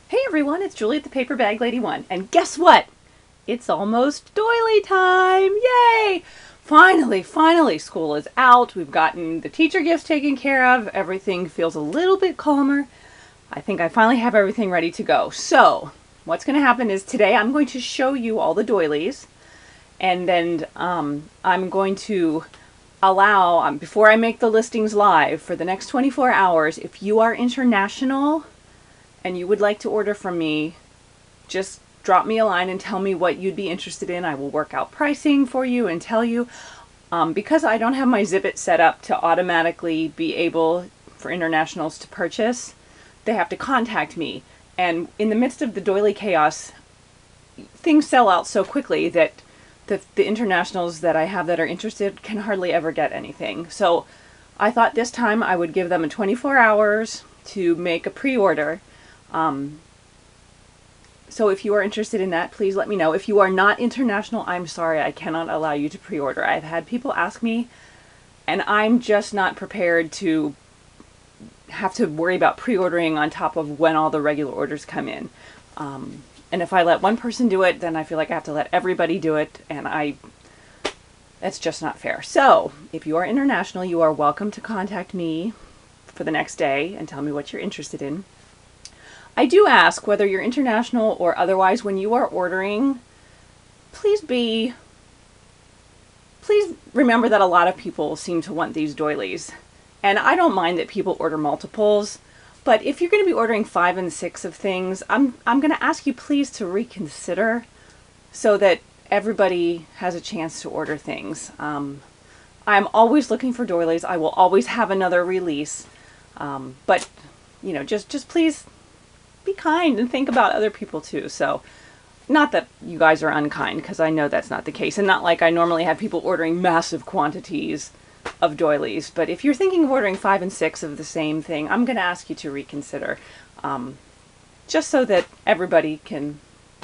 Hey everyone, it's Julie at the Paper Bag Lady One, and guess what? It's almost doily time! Yay! Finally, school is out. We've gotten the teacher gifts taken care of. Everything feels a little bit calmer. I think I finally have everything ready to go. So, what's going to happen is today I'm going to show you all the doilies, and then I'm going to allow, before I make the listings live for the next 24 hours, if you are international and you would like to order from me, just drop me a line and tell me what you'd be interested in. I will work out pricing for you and tell you. Because I don't have my Zip-It set up to automatically be able for internationals to purchase, they have to contact me. And in the midst of the doily chaos, things sell out so quickly that the internationals that I have that are interested can hardly ever get anything. So I thought this time I would give them a 24 hours to make a pre-order. So if you are interested in that, please let me know. If you are not international, I'm sorry, I cannot allow you to pre-order. I've had people ask me, and I'm just not prepared to have to worry about pre-ordering on top of when all the regular orders come in. And if I let one person do it, then I feel like I have to let everybody do it, and that's just not fair. So if you are international, you are welcome to contact me for the next day and tell me what you're interested in. I do ask, whether you're international or otherwise, when you are ordering, please remember that a lot of people seem to want these doilies. And I don't mind that people order multiples, but if you're going to be ordering 5 and 6 of things, I'm going to ask you please to reconsider so that everybody has a chance to order things. I'm always looking for doilies. I will always have another release. But, you know, just please be kind and think about other people too. So, not that you guys are unkind, because I know that's not the case, and not like I normally have people ordering massive quantities of doilies, but if you're thinking of ordering 5 and 6 of the same thing, I'm going to ask you to reconsider, just so that everybody can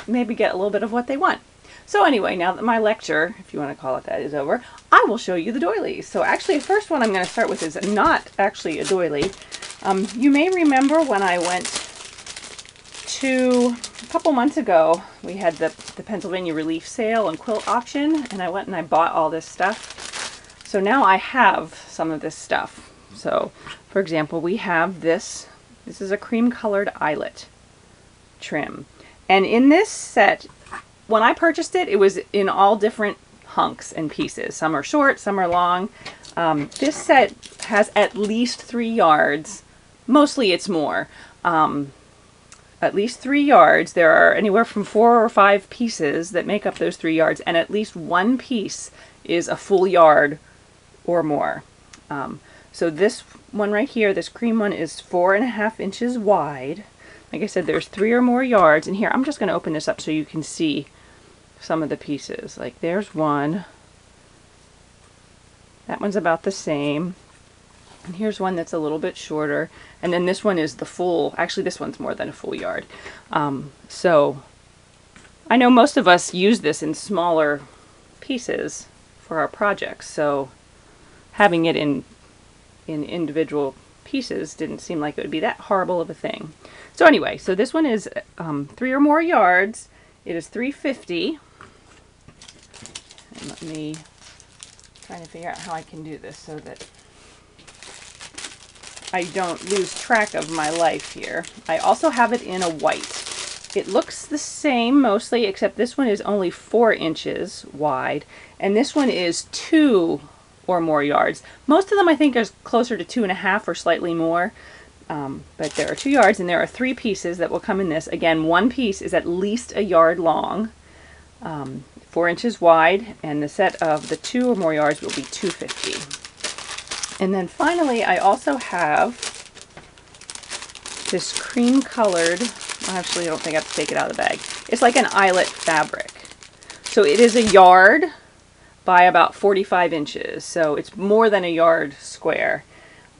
maybe get a little bit of what they want. So anyway, now that my lecture, if you want to call it that, is over, I will show you the doilies. So actually the first one I'm going to start with is not actually a doily. You may remember when I went to, a couple months ago, we had the Pennsylvania Relief Sale and Quilt Auction, and I went and I bought all this stuff. So now I have some of this stuff. So, for example, we have this. This is a cream colored eyelet trim. And in this set, when I purchased it, it was in all different hunks and pieces. Some are short, some are long. This set has at least 3 yards. Mostly it's more. At least 3 yards. There are anywhere from 4 or 5 pieces that make up those 3 yards, and at least one piece is a full yard or more. So this one right here, this cream one, is 4.5 inches wide. Like I said, there's 3 or more yards. And here, I'm just going to open this up so you can see some of the pieces. Like there's one. That one's about the same. And here's one that's a little bit shorter. And then this one is the full, actually this one's more than a full yard. So I know most of us use this in smaller pieces for our projects. So having it in individual pieces didn't seem like it would be that horrible of a thing. So anyway, so this one is 3 or more yards. It is $3.50. And let me trying to figure out how I can do this so that I don't lose track of my life here. I also have it in a white. It looks the same mostly, except this one is only 4 inches wide, and this one is 2 or more yards. Most of them I think are closer to 2.5 or slightly more, but there are 2 yards, and there are 3 pieces that will come in this. Again, one piece is at least a yard long, 4 inches wide, and the set of the 2 or more yards will be $2.50. And then finally, I also have this cream colored, actually I don't think I have to take it out of the bag. It's like an eyelet fabric. So it is a yard by about 45 inches. So it's more than a yard square.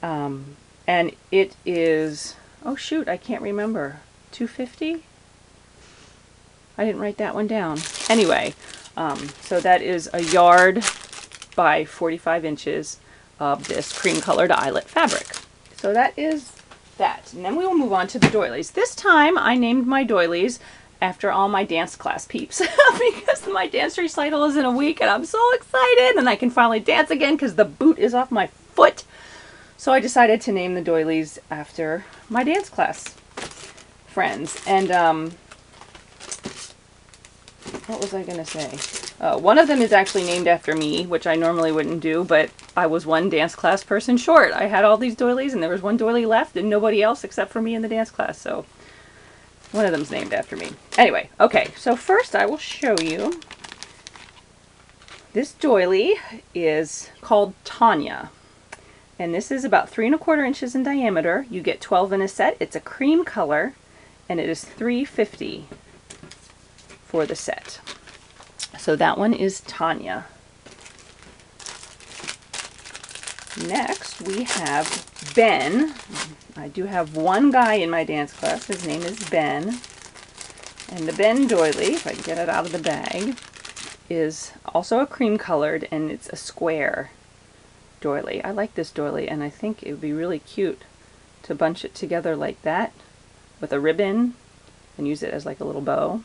And it is, oh shoot, I can't remember, $2.50? I didn't write that one down. Anyway, so that is a yard by 45 inches of this cream colored eyelet fabric. So that is that. And then we will move on to the doilies. This time I named my doilies after all my dance class peeps because my dance recital is in a week and I'm so excited and I can finally dance again because the boot is off my foot. So I decided to name the doilies after my dance class friends. And what was I going to say? One of them is actually named after me, which I normally wouldn't do, but I was one dance class person short. I had all these doilies and there was one doily left and nobody else except for me in the dance class. So one of them's named after me. Anyway, okay, so first I will show you. This doily is called Tanya. And this is about 3 1/4 inches in diameter. You get 12 in a set. It's a cream color and it is $3.50 for the set. So that one is Tanya. Next we have Ben. I do have one guy in my dance class. His name is Ben. And the Ben doily, if I can get it out of the bag, is also a cream colored and it's a square doily. I like this doily and I think it would be really cute to bunch it together like that with a ribbon and use it as like a little bow.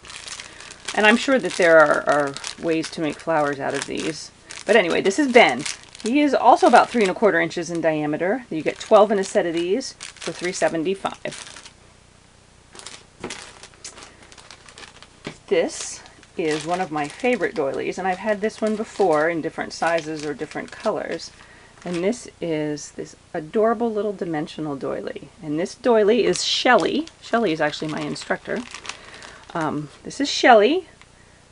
And I'm sure that there are ways to make flowers out of these. But anyway, this is Ben. He is also about 3 1/4 inches in diameter. You get 12 in a set of these for $3.75. This is one of my favorite doilies, and I've had this one before in different sizes or different colors. And this is this adorable little dimensional doily. And this doily is Shelly. Shelly is actually my instructor. This is Shelly.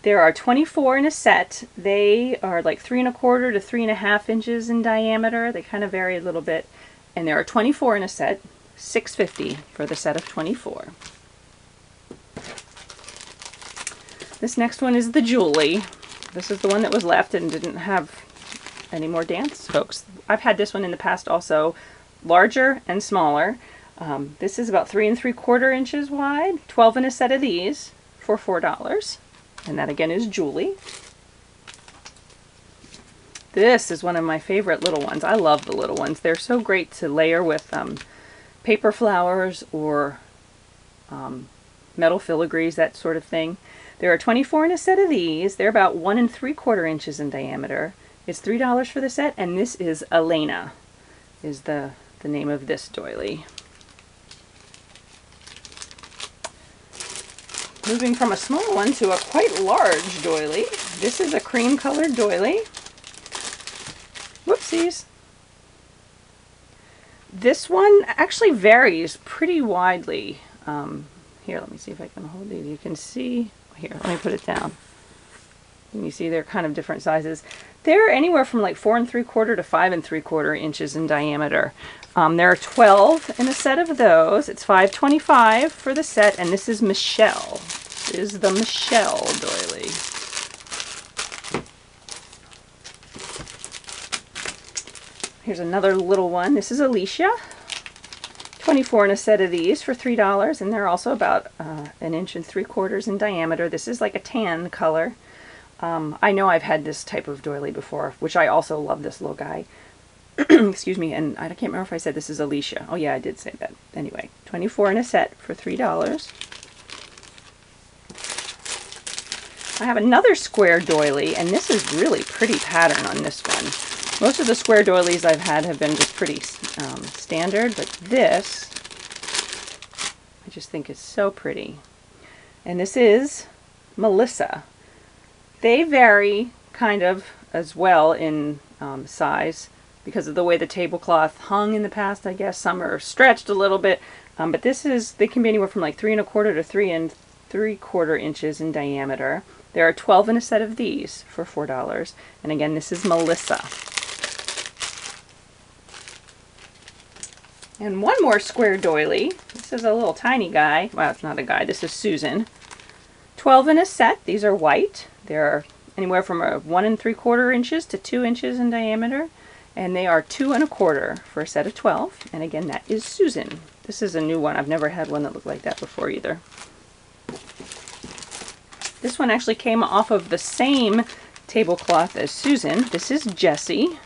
There are 24 in a set. They are like 3 1/4 to 3 1/2 inches in diameter. They kind of vary a little bit. And there are 24 in a set. $6.50 for the set of 24. This next one is the Julie. This is the one that was left and didn't have any more dance folks. I've had this one in the past also, larger and smaller. This is about 3 3/4 inches wide, 12 in a set of these for $4. And that again is Julie. This is one of my favorite little ones. I love the little ones. They're so great to layer with paper flowers or metal filigrees, that sort of thing. There are 24 in a set of these. They're about 1 3/4 inches in diameter. It's $3 for the set, and this is Elena, is the name of this doily. Moving from a small one to a quite large doily. This is a cream colored doily. Whoopsies. This one actually varies pretty widely. Here, let me see if I can hold these. You can see, here, let me put it down. And you see they're kind of different sizes. They're anywhere from like 4 3/4 to 5 3/4 inches in diameter. There are 12 in a set of those. It's $5.25 for the set, and this is Michelle. This is the Michelle doily. Here's another little one. This is Alicia. 24 in a set of these for $3, and they're also about 1 3/4 inches in diameter. This is like a tan color. I know I've had this type of doily before, which I also love this little guy. Excuse me, and I can't remember if I said this is Alicia. Oh yeah, I did say that. Anyway, 24 in a set for $3. I have another square doily, and this is really pretty pattern on this one. Most of the square doilies I've had have been just pretty standard, but this, I just think is so pretty. And this is Melissa. They vary kind of as well in size because of the way the tablecloth hung in the past, I guess. Some are stretched a little bit, but they can be anywhere from like 3 1/4 to 3 3/4 inches in diameter. There are 12 in a set of these for $4. And again, this is Melissa. And one more square doily. This is a little tiny guy. Well, it's not a guy. This is Susan. 12 in a set. These are white. They're anywhere from 1 3/4 inches to 2 inches in diameter. And they are $2 1/4 for a set of 12. And again, that is Susan. This is a new one. I've never had one that looked like that before either. This one actually came off of the same tablecloth as Susan. This is Jessie.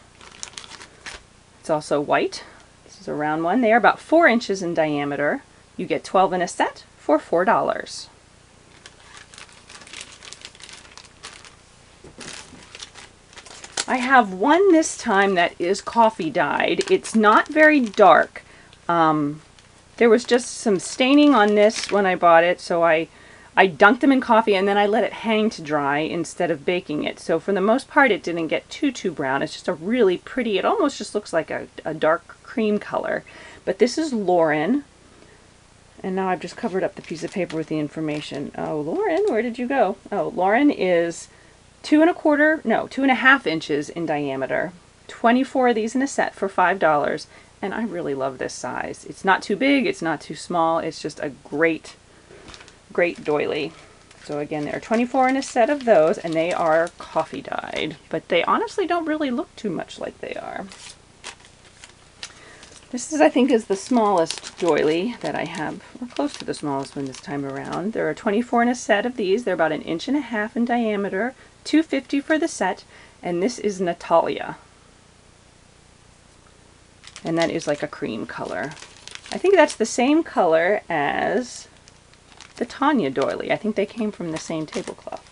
It's also white. This is is a round one. They are about 4 inches in diameter. You get 12 in a set for $4. I have one this time that is coffee dyed. It's not very dark. There was just some staining on this when I bought it, so I dunked them in coffee and then I let it hang to dry instead of baking it. So for the most part it didn't get too brown. It's just a really pretty, it almost just looks like a dark cream color. But this is Lauren. And now I've just covered up the piece of paper with the information. Oh, Lauren, where did you go? Oh, Lauren is 2.5 inches in diameter. 24 of these in a set for $5. And I really love this size. It's not too big, it's not too small. It's just a great doily. So again, there are 24 in a set of those, and they are coffee dyed. But they honestly don't really look too much like they are. This is, I think, is the smallest doily that I have, or close to the smallest one this time around. There are 24 in a set of these. They're about 1.5 inches in diameter, $2.50 for the set, and this is Natalia. And that is like a cream color. I think that's the same color as the Tanya doily. I think they came from the same tablecloth.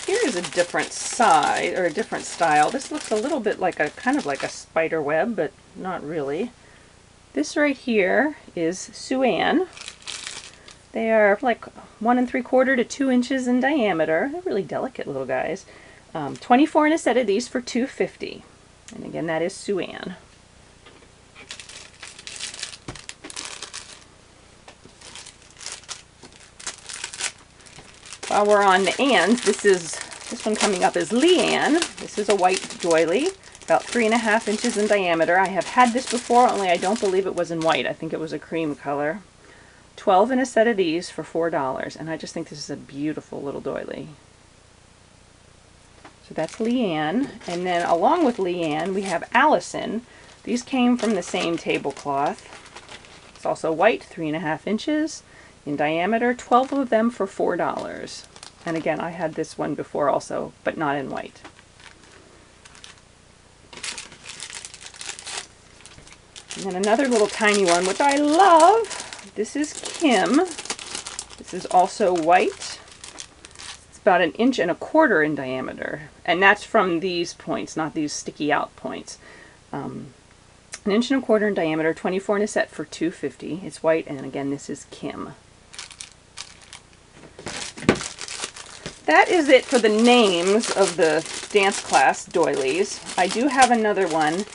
Here is a different side, or a different style. This looks a little bit like a, kind of like a spider web, but not really. This right here is Suan. They are like 1 3/4 to 2 inches in diameter. They're really delicate little guys. 24 in a set of these for $2.50. And again, that is Suan. While we're on the ands, this one coming up is Leanne. This is a white doily, about 3.5 inches in diameter. I have had this before, only I don't believe it was in white. I think it was a cream color. 12 in a set of these for $4, and I just think this is a beautiful little doily. So that's Leanne, and then along with Leanne, we have Allison. These came from the same tablecloth. It's also white, 3.5 inches in diameter, 12 of them for $4. And again, I had this one before also, but not in white. And then another little tiny one, which I love. This is Kim. This is also white. It's about 1.25 inches in diameter. And that's from these points, not these sticky out points. 1.25 inches in diameter, 24 in a set for $2.50. It's white, and again, this is Kim. That is it for the names of the dance class doilies. I do have another one.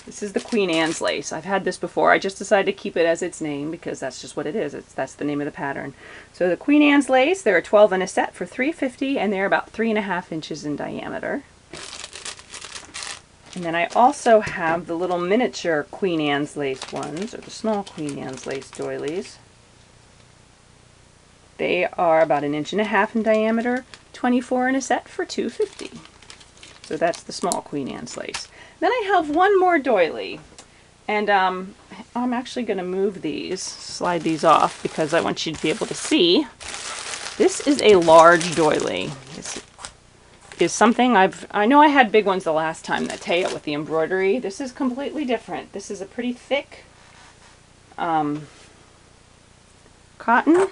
This is the Queen Anne's lace. I've had this before. I just decided to keep it as its name because that's just what it is. That's the name of the pattern. So the Queen Anne's lace, there are 12 in a set for $3.50, and they're about 3.5 inches in diameter. And then I also have the little miniature Queen Anne's lace ones, or the small Queen Anne's lace doilies. They are about 1.5 inches in diameter, 24 in a set for $2.50. So that's the small Queen Anne's lace. Then I have one more doily, and I'm actually going to move these, slide these off, because I want you to be able to see. This is a large doily. This is something I know I had big ones the last time, that Taya with the embroidery. This is completely different. This is a pretty thick cotton.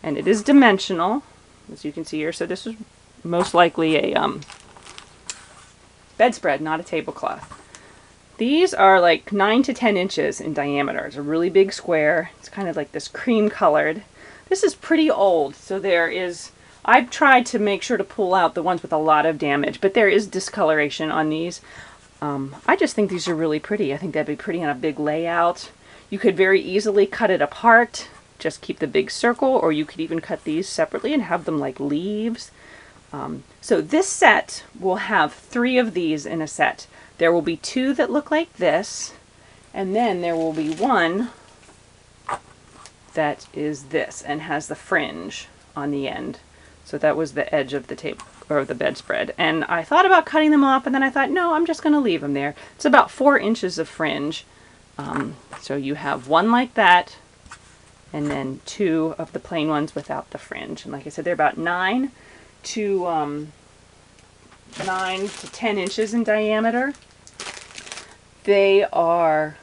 And it is dimensional, as you can see here. So this is most likely a bedspread, not a tablecloth. These are like 9 to 10 inches in diameter. It's a really big square. It's kind of like this cream colored. This is pretty old, so I've tried to make sure to pull out the ones with a lot of damage, but there is discoloration on these. I just think these are really pretty. I think that'd be pretty on a big layout. You could very easily cut it apart. Just keep the big circle, or you could even cut these separately and have them like leaves. So this set will have 3 of these in a set. There will be 2 that look like this, and then there will be 1 that is this and has the fringe on the end. So that was the edge of the table, or the bedspread. And I thought about cutting them off, and then I thought, no, I'm just going to leave them there. It's about 4 inches of fringe. So you have 1 like that, and then 2 of the plain ones without the fringe. And like I said, they're about 9 to 9 to 10 inches in diameter. They are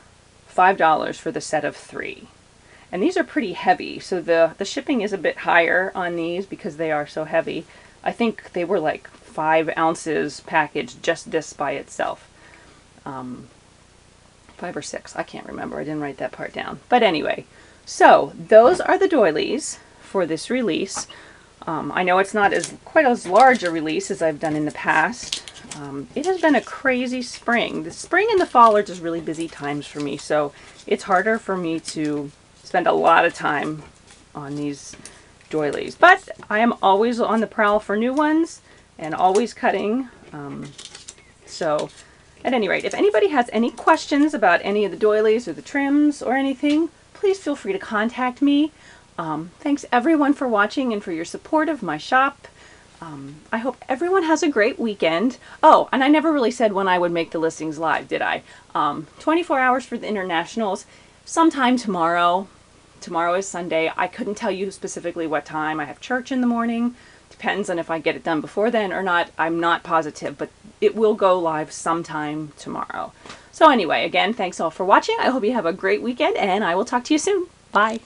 $5 for the set of 3. And these are pretty heavy, so the shipping is a bit higher on these because they are so heavy. I think they were like 5 ounces packaged, just this by itself. 5 or 6, I can't remember. I didn't write that part down. But anyway, so those are the doilies for this release. I know it's not quite as large a release as I've done in the past. It has been a crazy spring. The spring and the fall are just really busy times for me, so it's harder for me to spend a lot of time on these doilies. But I am always on the prowl for new ones and always cutting. So at any rate, if anybody has any questions about any of the doilies or the trims or anything, please feel free to contact me. Thanks everyone for watching and for your support of my shop. I hope everyone has a great weekend. Oh, and I never really said when I would make the listings live, did I? 24 hours for the internationals, sometime tomorrow. Tomorrow is Sunday. I couldn't tell you specifically what time. I have church in the morning. Depends on if I get it done before then or not. I'm not positive, but it will go live sometime tomorrow. So anyway, again, thanks all for watching. I hope you have a great weekend, and I will talk to you soon. Bye.